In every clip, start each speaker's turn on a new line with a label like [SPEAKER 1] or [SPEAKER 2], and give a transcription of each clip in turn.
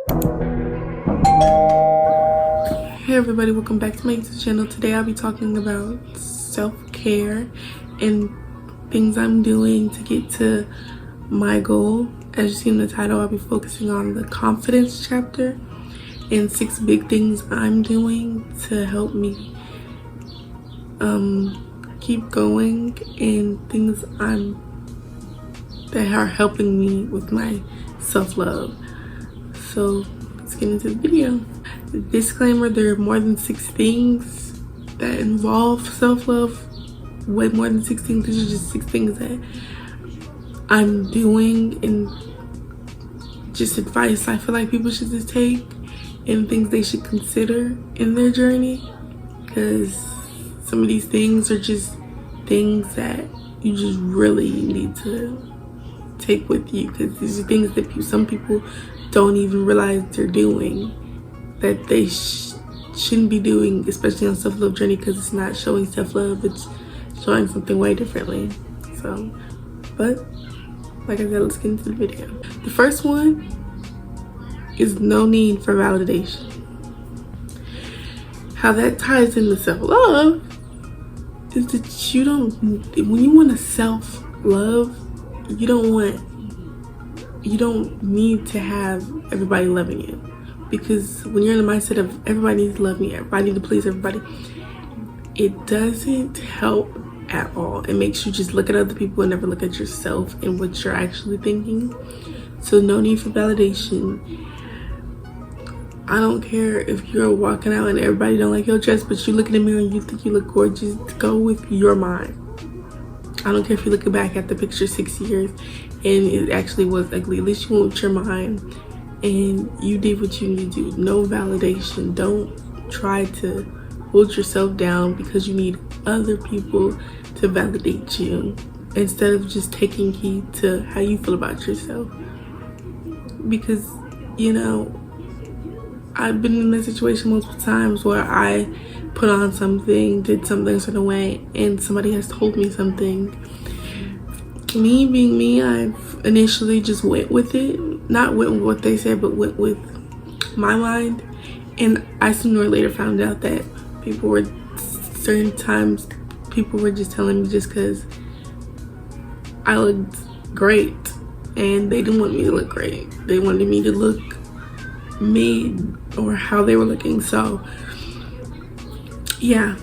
[SPEAKER 1] Hey everybody, welcome back to my YouTube channel. Today I'll be talking about self-care and things I'm doing to get to my goal. As you see in the title, I'll be focusing on the confidence chapter and 6 big things I'm doing to help me keep going, and things that are helping me with my self-love. So let's get into the video. Disclaimer, there are more than 6 things that involve self-love. Way more than 6 things. These are just 6 things that I'm doing and just advice I feel like people should just take and things they should consider in their journey, because some of these things are just things that you just really need to take with you, because these are things that some people don't even realize they're doing, that they shouldn't be doing, especially on self-love journey, because it's not showing self-love, it's showing something way differently. So, but like I said, let's get into the video. The first one is no need for validation. How that ties into self-love is that you don't, when you want to self-love, you don't need to have everybody loving you. Because when you're in the mindset of everybody needs to love me, everybody needs to please everybody, it doesn't help at all. It makes you just look at other people and never look at yourself and what you're actually thinking. So no need for validation. I don't care if you're walking out and everybody don't like your dress, but you look in the mirror and you think you look gorgeous. Go with your mind. I don't care if you're looking back at the picture 6 years and it actually was ugly. At least you went with your mind and you did what you need to do. No validation. Don't try to hold yourself down because you need other people to validate you, instead of just taking heed to how you feel about yourself. Because, you know, I've been in this situation multiple times where I put on something, did something a certain way, and somebody has told me something. Me being me, I've initially just went with it. Not went with what they said, but went with my mind. And I sooner or later found out that certain times people were just telling me just because I looked great, and they didn't want me to look great. They wanted me to look mid, or how they were looking. So yeah,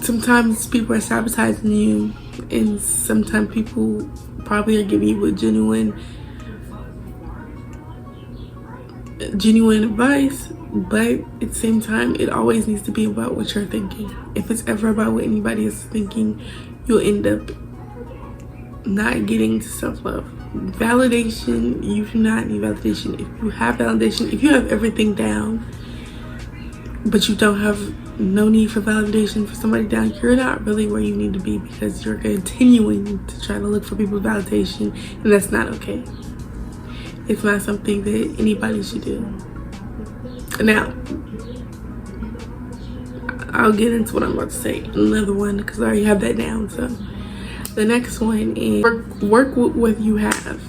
[SPEAKER 1] sometimes people are sabotaging you, and sometimes people probably are giving you a genuine advice, but at the same time, it always needs to be about what you're thinking. If it's ever about what anybody is thinking, you'll end up not getting to self-love. Validation, you do not need validation. If you have validation, if you have everything down, but you don't have no need for validation for somebody down, you're not really where you need to be, because you're continuing to try to look for people's validation, and that's not okay. It's not something that anybody should do. Now, I'll get into what I'm about to say. Another one, because I already have that down. So the next one is work with what you have.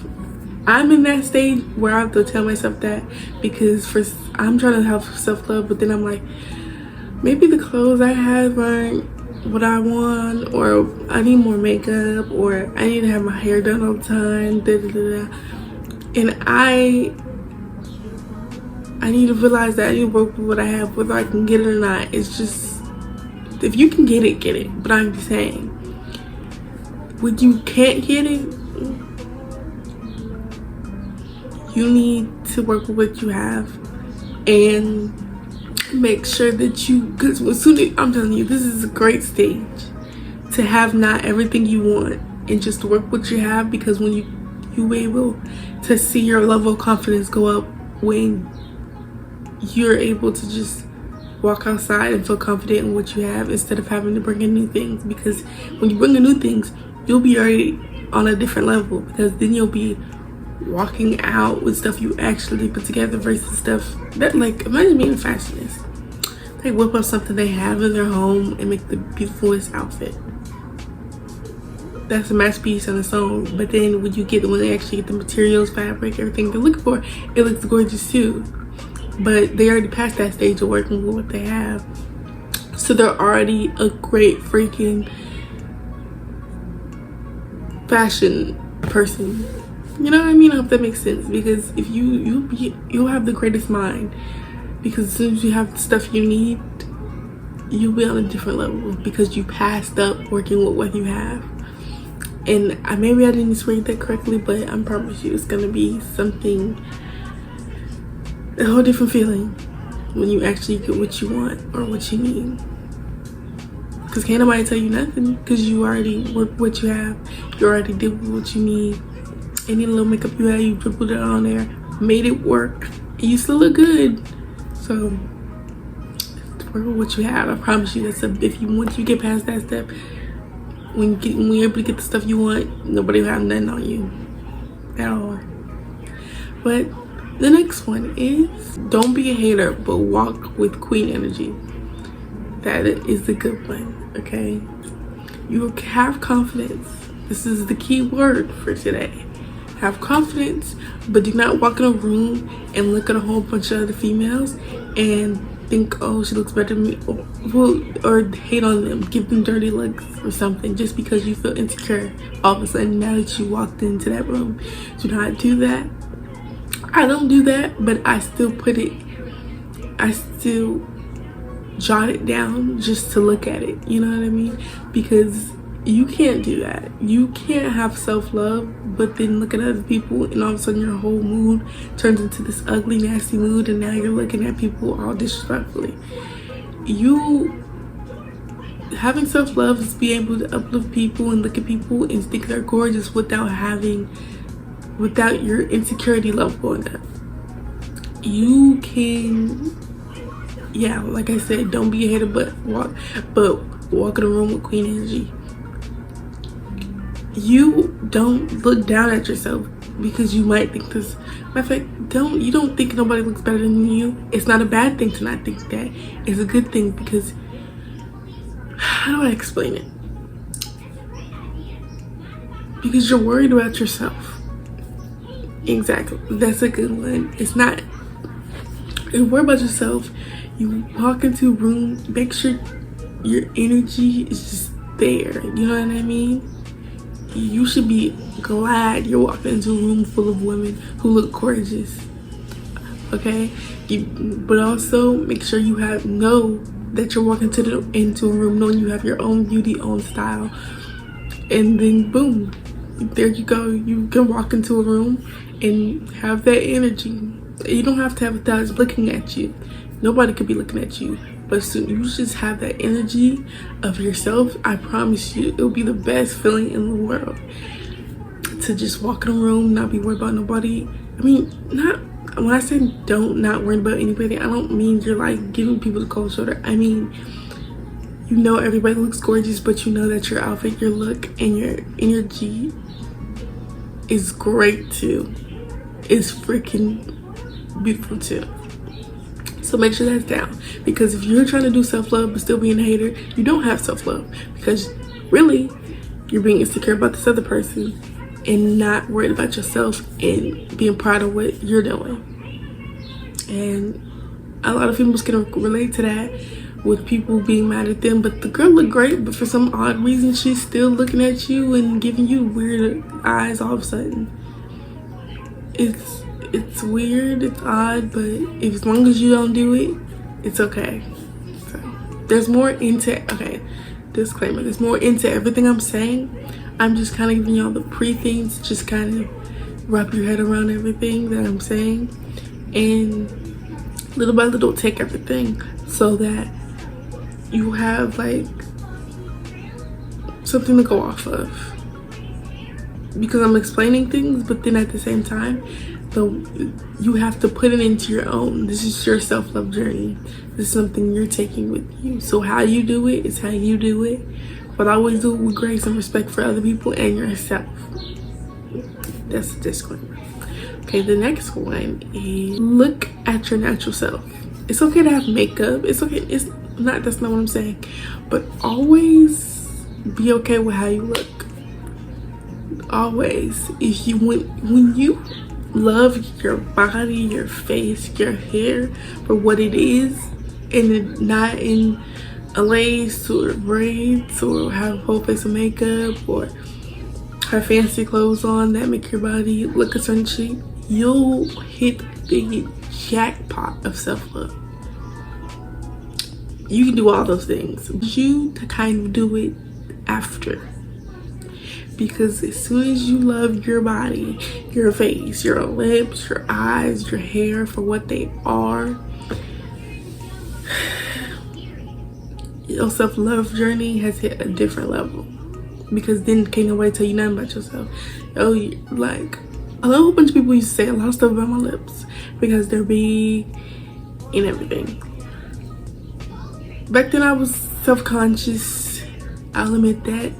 [SPEAKER 1] I'm in that stage where I have to tell myself that, because I'm trying to have self-love, but then I'm like, maybe the clothes I have aren't what I want, or I need more makeup, or I need to have my hair done all the time, and I need to realize that I need to work with what I have, whether I can get it or not. It's just, if you can get it. But I'm just saying, when you can't get it, you need to work with what you have and make sure that because as soon as, I'm telling you, this is a great stage to have not everything you want and just work what you have, because when you able to see your level of confidence go up when you're able to just walk outside and feel confident in what you have, instead of having to bring in new things. Because when you bring in new things, you'll be already on a different level, because then you'll be walking out with stuff you actually put together versus stuff that, like, imagine being a fashionist. They whip up something they have in their home and make the beautifulest outfit. That's a masterpiece on its own. But then when they actually get the materials, fabric, everything they're looking for, it looks gorgeous too. but they already passed that stage of working with what they have. So they're already a great freaking fashion person. You know what I mean? I hope that makes sense, because if you'll have the greatest mind, because as soon as you have the stuff you need, you'll be on a different level because you passed up working with what you have. And maybe I didn't explain that correctly, but I promise you it's gonna be something, a whole different feeling when you actually get what you want or what you need. Because can't nobody tell you nothing, because you already worked what you have. You already did what you need. Any little makeup you had, you put it on there, made it work, and you still look good. So work with what you have. I promise you, once you get past that step, when you're able to get the stuff you want, nobody will have nothing on you at all. But the next one is, don't be a hater, but walk with queen energy. That is a good one, okay? You have confidence. This is the key word for today. Have confidence, but do not walk in a room and look at a whole bunch of other females and think, oh, she looks better than me, or hate on them, give them dirty looks or something, just because you feel insecure all of a sudden now that you walked into that room. Do not do that. I don't do that, but I still jot it down just to look at it, you know what I mean? Because you can't do that. You can't have self-love but then look at other people, and all of a sudden your whole mood turns into this ugly, nasty mood, and now you're looking at people all disrespectfully. Having self-love is being able to uplift people and look at people and think they're gorgeous without your insecurity level going up. You can, yeah, like I said, don't be a hater, but walk in a room with queen energy. You don't look down at yourself because you might think this. Matter of fact, you don't think nobody looks better than you. It's not a bad thing to not think that. It's a good thing, because how do I explain it? Because you're worried about yourself. Exactly. That's a good one. It's not. You worry about yourself. You walk into a room, make sure your energy is just there. You know what I mean? You should be glad you're walking into a room full of women who look gorgeous. Okay? But also make sure you know that you're walking into a room knowing you have your own beauty, own style. And then boom, there you go. You can walk into a room and have that energy. You don't have to have thousands looking at you. Nobody could be looking at you. But soon you just have that energy of yourself. I promise you, it'll be the best feeling in the world to just walk in a room, not be worried about nobody. I mean, when I say not worry about anybody, I don't mean you're like giving people the cold shoulder. I mean, you know everybody looks gorgeous, but you know that your outfit, your look, and your energy is great too. It's freaking beautiful too. So make sure that's down, because if you're trying to do self-love but still being a hater, you don't have self-love, because really you're being insecure about this other person and not worried about yourself and being proud of what you're doing. And a lot of people can relate to that, with people being mad at them, but the girl looked great, but for some odd reason she's still looking at you and giving you weird eyes all of a sudden. It's weird, it's odd, but as long as you don't do it, it's okay. So there's more into, disclaimer, there's more into everything I'm saying. I'm just kind of giving y'all the pre-things, just kind of wrap your head around everything that I'm saying, and little by little take everything so that you have like something to go off of. Because I'm explaining things, but then at the same time, you have to put it into your own. This is your self-love journey. This is something you're taking with you. So how you do it is how you do it. But always do it with grace and respect for other people and yourself. That's a disclaimer. Okay, the next one is look at your natural self. It's okay to have makeup. It's okay. That's not what I'm saying. But always be okay with how you look. Always. When you love your body, your face, your hair for what it is, and not in a lace or braids or have a whole face of makeup or have fancy clothes on that make your body look a certain shape, you'll hit the jackpot of self-love. You can do all those things, but you to kind of do it after. Because as soon as you love your body, your face, your lips, your eyes, your hair for what they are, your self-love journey has hit a different level. Because then can't nobody tell you nothing about yourself. Oh, like a whole bunch of people used to say a lot of stuff about my lips because they're big and everything. Back then I was self-conscious, I'll admit that.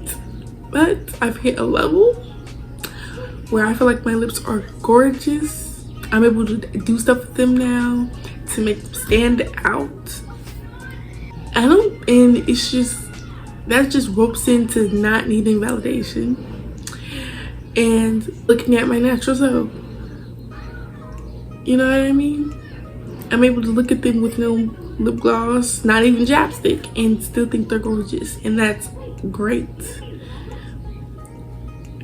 [SPEAKER 1] But I've hit a level where I feel like my lips are gorgeous. I'm able to do stuff with them now to make them stand out. And it's just, that just ropes into not needing validation and looking at my natural self. You know what I mean? I'm able to look at them with no lip gloss, not even chapstick, and still think they're gorgeous. And that's great.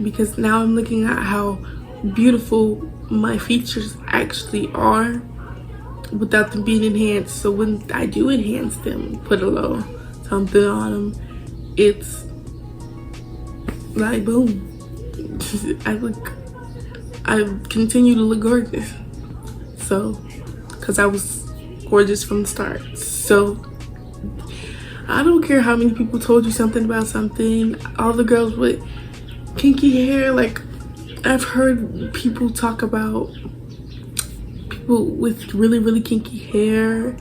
[SPEAKER 1] Because now I'm looking at how beautiful my features actually are without them being enhanced. So when I do enhance them, put a little something on them, it's like boom. I continue to look gorgeous. So, because I was gorgeous from the start. So I don't care how many people told you something about something. All the girls with kinky hair, like I've heard people talk about people with really kinky hair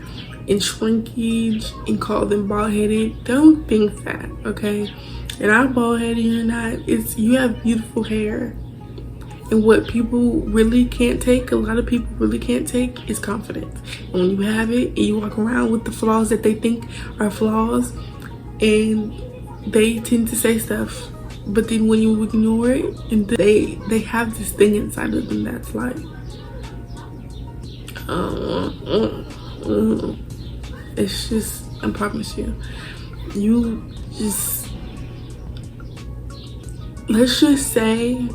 [SPEAKER 1] and shrinkage and call them bald-headed. Don't think that, okay? And I'm bald-headed, you're not. It's, you have beautiful hair. And what people really can't take, a lot of people really can't take, is confidence. And when you have it and you walk around with the flaws that they think are flaws, and they tend to say stuff, but then when you ignore it, and they have this thing inside of them that's like, it's just, I promise you, you just, let's just say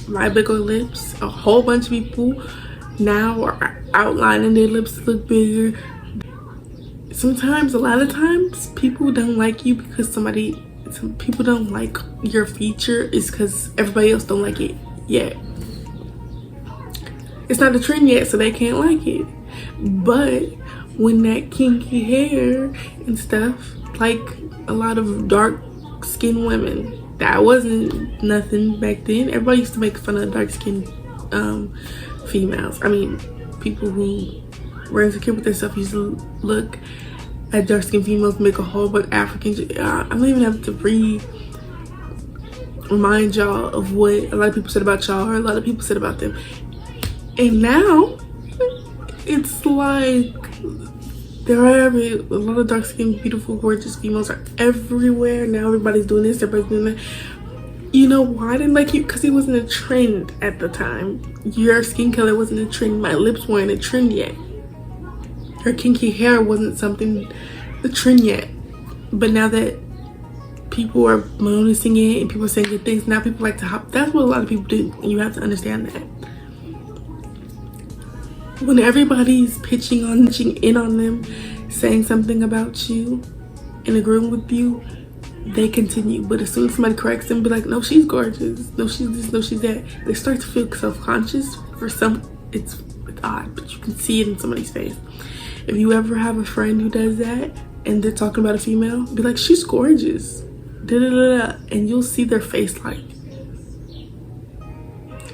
[SPEAKER 1] my bigger lips, a whole bunch of people now are outlining their lips to look bigger. Sometimes, a lot of times, people don't like you because some people don't like your feature is because everybody else don't like it yet. It's not a trend yet, so they can't like it. But when that kinky hair and stuff, like a lot of dark skinned women, that wasn't nothing back then. Everybody used to make fun of dark skinned females. I mean, people who were insecure with themselves used to look at dark skinned females, make a whole bunch of Africans. I don't even have to remind y'all of what a lot of people said about y'all, or a lot of people said about them. And now it's like there are a lot of dark skinned, beautiful, gorgeous females are everywhere. Now everybody's doing this, everybody's doing that. You know why I didn't like you? Because it wasn't a trend at the time. Your skin color wasn't a trend. My lips weren't a trend yet. Her kinky hair wasn't something, a trend yet. But now that people are noticing it and people are saying good things, now people like to hop. That's what a lot of people do. And you have to understand that. When everybody's pitching in on them, saying something about you and agreeing with you, they continue. But as soon as somebody corrects them, be like, no, she's gorgeous, no, she's this, no, she's that, they start to feel self-conscious. For some, it's odd, but you can see it in somebody's face. If you ever have a friend who does that and they're talking about a female, be like, she's gorgeous, da da da da, and you'll see their face like,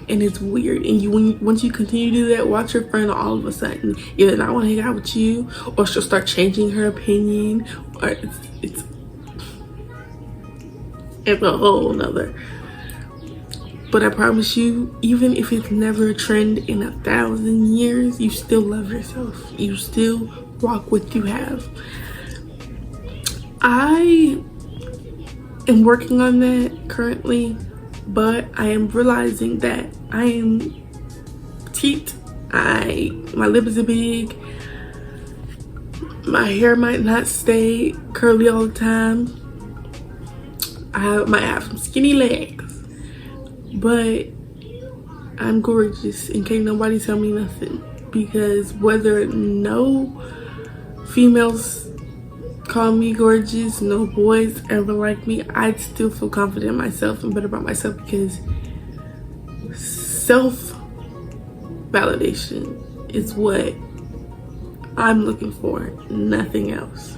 [SPEAKER 1] and it's weird. And once you continue to do that, watch your friend all of a sudden either not want to hang out with you, or she'll start changing her opinion, or it's a whole nother. But I promise you, even if it's never a trend in 1,000 years, you still love yourself. You still rock what you have. I am working on that currently, but I am realizing that I am petite. My lips are big. My hair might not stay curly all the time. I might have some skinny legs, but I'm gorgeous and can't nobody tell me nothing, because whether no females call me gorgeous, no boys ever like me, I still feel confident in myself and better about myself, because self-validation is what I'm looking for, nothing else.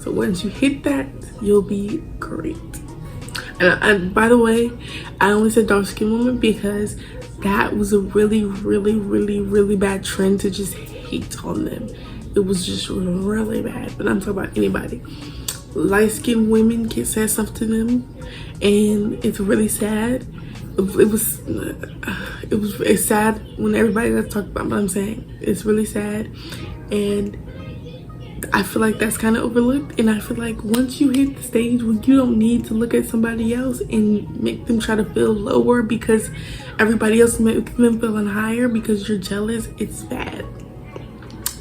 [SPEAKER 1] So once you hit that, you'll be great. And by the way, I only said dark skin woman because that was a really bad trend to just hate on them. It was just really bad. But I'm talking about anybody. Light skinned women get said stuff to them, and it's really sad. It's sad when everybody does talk about what I'm saying. It's really sad, and I feel like that's kind of overlooked. And I feel like once you hit the stage where you don't need to look at somebody else and make them try to feel lower because everybody else makes them feeling higher because you're jealous, it's bad.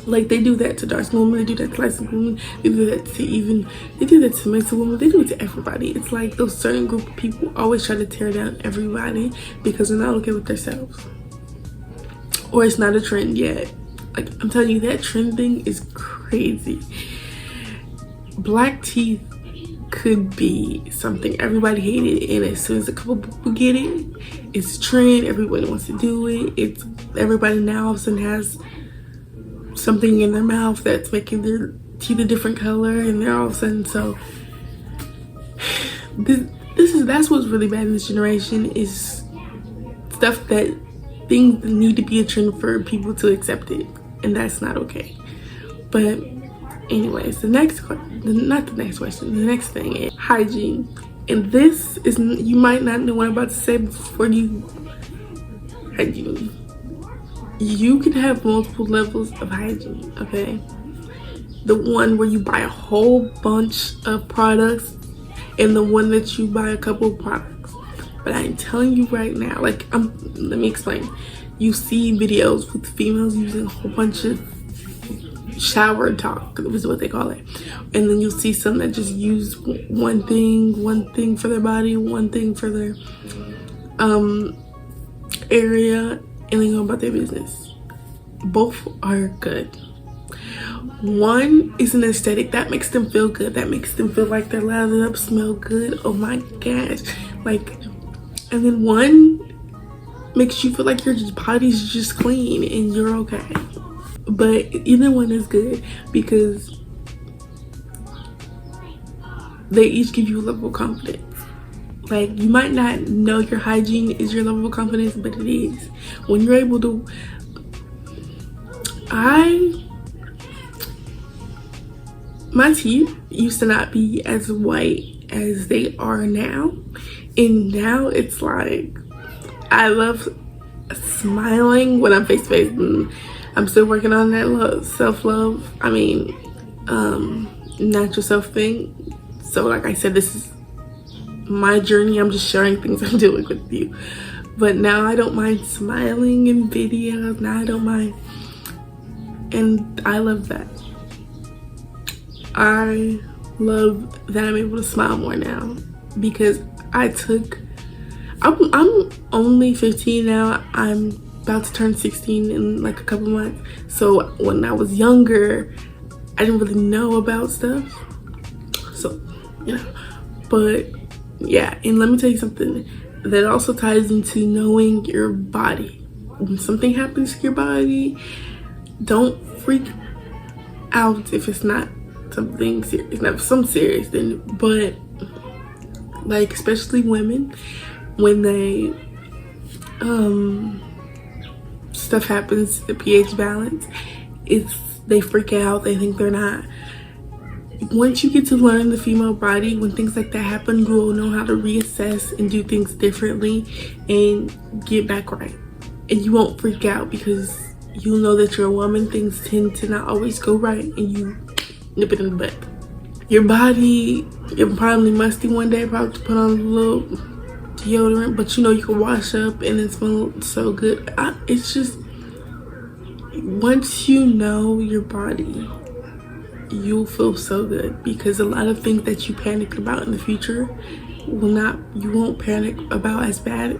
[SPEAKER 1] Like, they do that to dark skin women, they do that to light skin women, they do that to Mexican women, they do it to everybody. It's like those certain group of people always try to tear down everybody because they're not okay with themselves, or it's not a trend yet. Like, I'm telling you, that trend thing is crazy. Black teeth could be something everybody hated, and as soon as a couple people get it, it's a trend. Everybody wants to do it. It's everybody now all of a sudden has something in their mouth that's making their teeth a different color, and they're all of a sudden so. That's what's really bad in this generation, is stuff that things that need to be a trend for people to accept it, and that's not okay. But anyways, the next thing is hygiene. And this is, you might not know what I'm about to say before you. Hygiene, you can have multiple levels of hygiene, okay? The one where you buy a whole bunch of products, and the one that you buy a couple of products. But I'm telling you right now, like, let me explain. You see videos with females using a whole bunch of shower talk, is what they call it, and then you'll see some that just use one thing for their body, one thing for their area, and then go about their business. Both are good. One is an aesthetic that makes them feel good, that makes them feel like they're lathered up, smell good, oh my gosh, like, and then one makes you feel like your body's just clean and you're okay. But either one is good because they each give you a level of confidence. Like, you might not know your hygiene is your level of confidence, but it is. When you're able to, my teeth used to not be as white as they are now, and now it's like, I love smiling when I'm face to face, and I'm still working on that self-love, natural self thing. So like I said, this is my journey. I'm just sharing things I'm doing with you. But now I don't mind smiling in videos. Now I don't mind. And I love that. I love that I'm able to smile more now, because I'm only 15 now. I'm about to turn 16 in like a couple months. So when I was younger, I didn't really know about stuff. So, you know, but yeah, and let me tell you something that also ties into knowing your body. When something happens to your body, don't freak out if it's not something serious. Not some serious thing, but like, especially women, when they stuff happens to the pH balance, they freak out, they think they're not. Once you get to learn the female body, when things like that happen, you will know how to reassess and do things differently and get back right. And you won't freak out because you'll know that you're a woman. Things tend to not always go right, and you nip it in the butt. Your body, you're probably musty one day, probably put on a little deodorant, but you know you can wash up and it smells so good. It's just, once you know your body, you'll feel so good, because a lot of things that you panic about in the future you won't panic about as bad.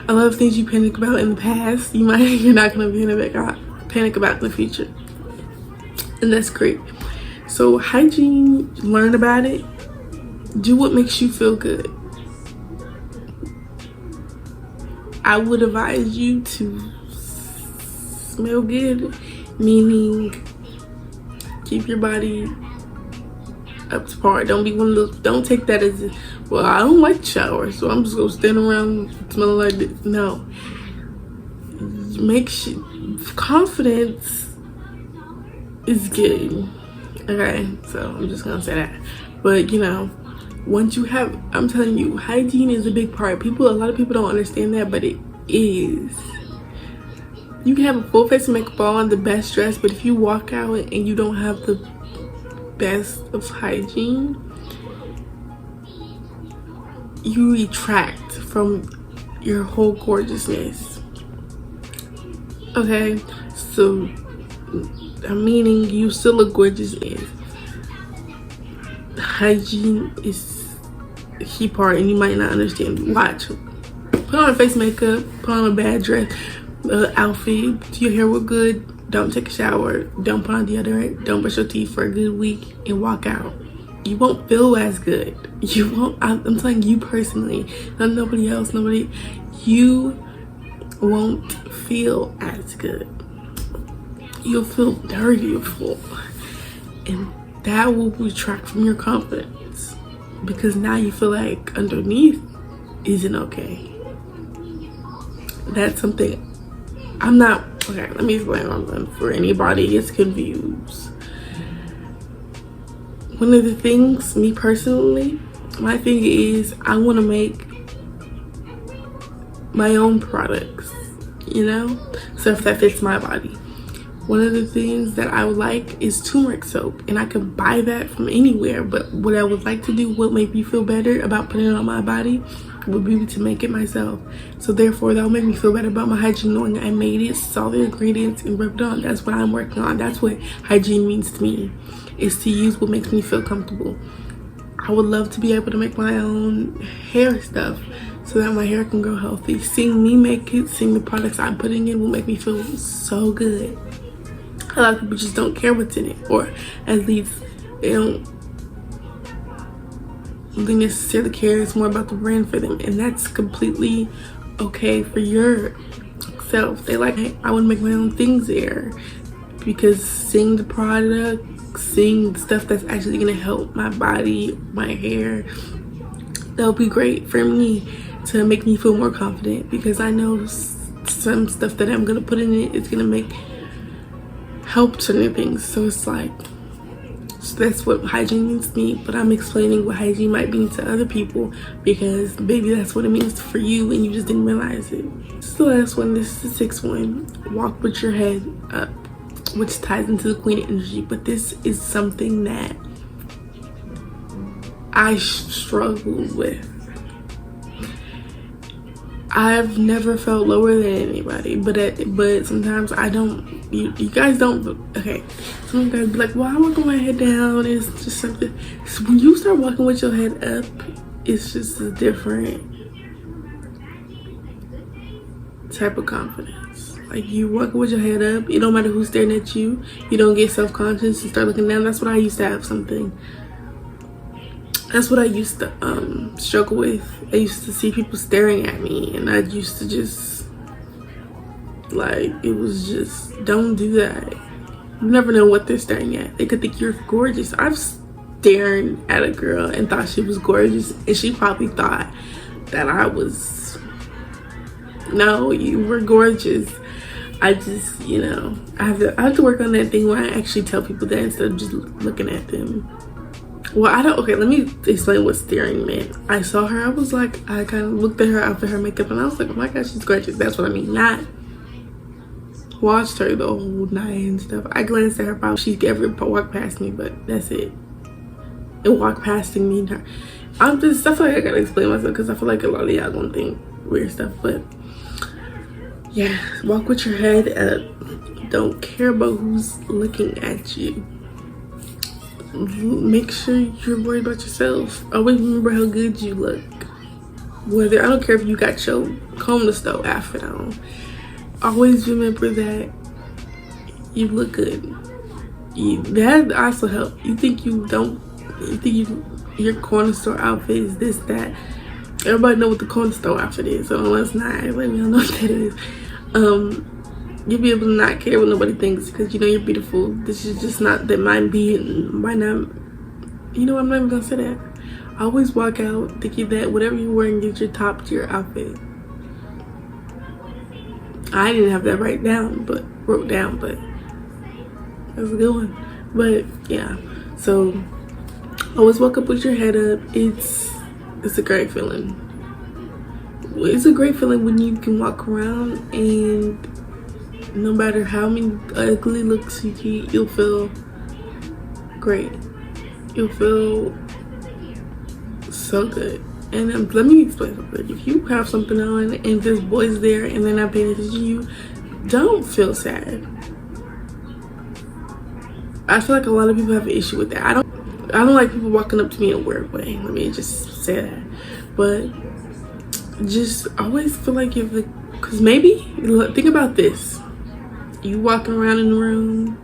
[SPEAKER 1] A lot of things you panic about in the past, you're not gonna panic about in the future, and that's great. So hygiene, learn about it, do what makes you feel good. I would advise you to smell good, meaning keep your body up to par. Don't be one of those, don't take that as, well, I don't like showers, so I'm just gonna stand around smelling like this. No. Make sure confidence is good. Okay, so I'm just gonna say that. But you know, once you have, I'm telling you, hygiene is a big part. A lot of people don't understand that, but it is. You can have a full face of makeup on, the best dress, but if you walk out and you don't have the best of hygiene, you retract from your whole gorgeousness. Okay, so I'm meaning you still look gorgeous. Hygiene is a key part, and you might not understand. Watch, put on a face makeup, put on a bad dress, outfit, do your hair look good, don't take a shower, don't put on deodorant, don't brush your teeth for a good week, and walk out. You won't feel as good. You won't. I'm telling you personally, not nobody else. You won't feel as good. You'll feel dirty or full, and that will retract from your confidence, because now you feel like underneath isn't okay. That's something I'm not. Okay, let me explain on them for anybody gets confused. One of the things, me personally, my thing is I want to make my own products, you know, stuff that fits my body. One of the things that I would like is turmeric soap, and I could buy that from anywhere, but what I would like to do, what make me feel better about putting it on my body, would be to make it myself. So therefore, that will make me feel better about my hygiene, knowing I made it, saw the ingredients, and rubbed it on. That's what I'm working on. That's what hygiene means to me, is to use what makes me feel comfortable. I would love to be able to make my own hair stuff so that my hair can grow healthy. Seeing me make it, seeing the products I'm putting in will make me feel so good. A lot of people just don't care what's in it, or at least they don't necessarily care. It's more about the brand for them, and that's completely okay for yourself. They like, hey, I want to make my own things there, because seeing the product, seeing the stuff that's actually going to help my body, my hair, that'll be great for me to make me feel more confident, because I know some stuff that I'm going to put in it is going to help certain things. So it's like, so that's what hygiene means to me, but I'm explaining what hygiene might mean to other people, because maybe that's what it means for you and you just didn't realize it. This is the last one. This is the sixth one. Walk with your head up, which ties into the queen energy, but this is something that I struggle with. I've never felt lower than anybody, but sometimes I don't. You guys don't. Okay, some guys be like, "Well, I walk with my head down." It's just something. So when you start walking with your head up, it's just a different type of confidence. Like, you walking with your head up, it don't matter who's staring at you. You don't get self-conscious and start looking down. That's what I used to have something. That's what I used to struggle with. I used to see people staring at me, and I used to just, like, it was just, don't do that. You never know what they're staring at. They could think you're gorgeous. I've stared at a girl and thought she was gorgeous, and she probably thought that I was, no, you were gorgeous. I just, you know, I have to work on that thing where I actually tell people that instead of just looking at them. Well, okay, let me explain what staring meant. I saw her, I was like, I kind of looked at her after her makeup, and I was like, oh my gosh, she's gorgeous. That's what I mean. Not watched her the whole night and stuff. I glanced at her, probably she ever walked past me, but that's it. and walk past me. I feel like I gotta explain myself because I feel like a lot of y'all gonna think weird stuff, but yeah, walk with your head up. Don't care about who's looking at you. Make sure you're worried about yourself. Always remember how good you look. Whether, I don't care if you got your comb to stove outfit on. Always remember that you look good. That also helps. You think your corner store outfit is this, that. Everybody know what the corner store outfit is, so let's not let me know what that is. You'll be able to not care what nobody thinks because you know you're beautiful. This is just not that might be and might not. You know, I'm not even gonna say that. Always walk out thinking that whatever you're wearing is your top tier outfit. I didn't have that wrote down, but that's a good one. But yeah, so always walk up with your head up. It's a great feeling. It's a great feeling when you can walk around and no matter how many ugly looks you get, you'll feel great. You'll feel so good. And let me explain something. If you have something on and there's boys there and they're not paying attention to you, don't feel sad. I feel like a lot of people have an issue with that. I don't like people walking up to me in a weird way. Let me just say that. But just always feel like you're because maybe, think about this. You walking around in the room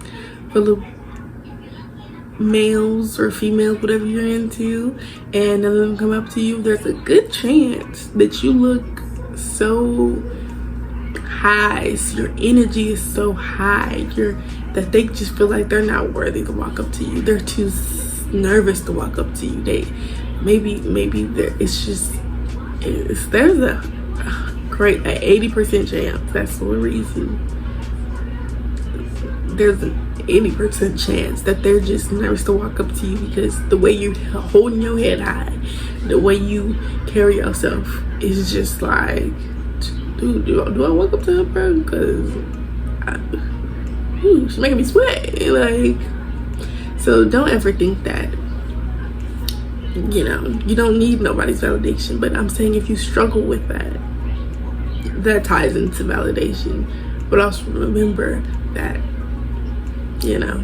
[SPEAKER 1] full of males or females, whatever you're into, and none of them come up to you. There's a good chance that you look so high, so your energy is so high, that they just feel like they're not worthy to walk up to you. They're too nervous to walk up to you. Maybe there's a great 80% chance. That's the reason. There's an 80% chance that they're just nervous to walk up to you because the way you're holding your head high, the way you carry yourself is just like, dude, do I walk up to her, bro? Because she's making me sweat. Like, so don't ever think that, you know, you don't need nobody's validation. But I'm saying if you struggle with that ties into validation. But also remember that, you know,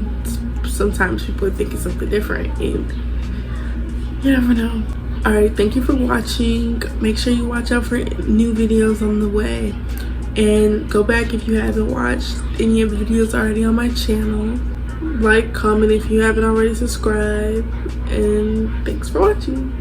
[SPEAKER 1] sometimes people are thinking something different and you never know. All right, thank you for watching. Make sure you watch out for new videos on the way, and go back if you haven't watched any of the videos already on my channel. Like, comment if you haven't already, subscribe, and thanks for watching.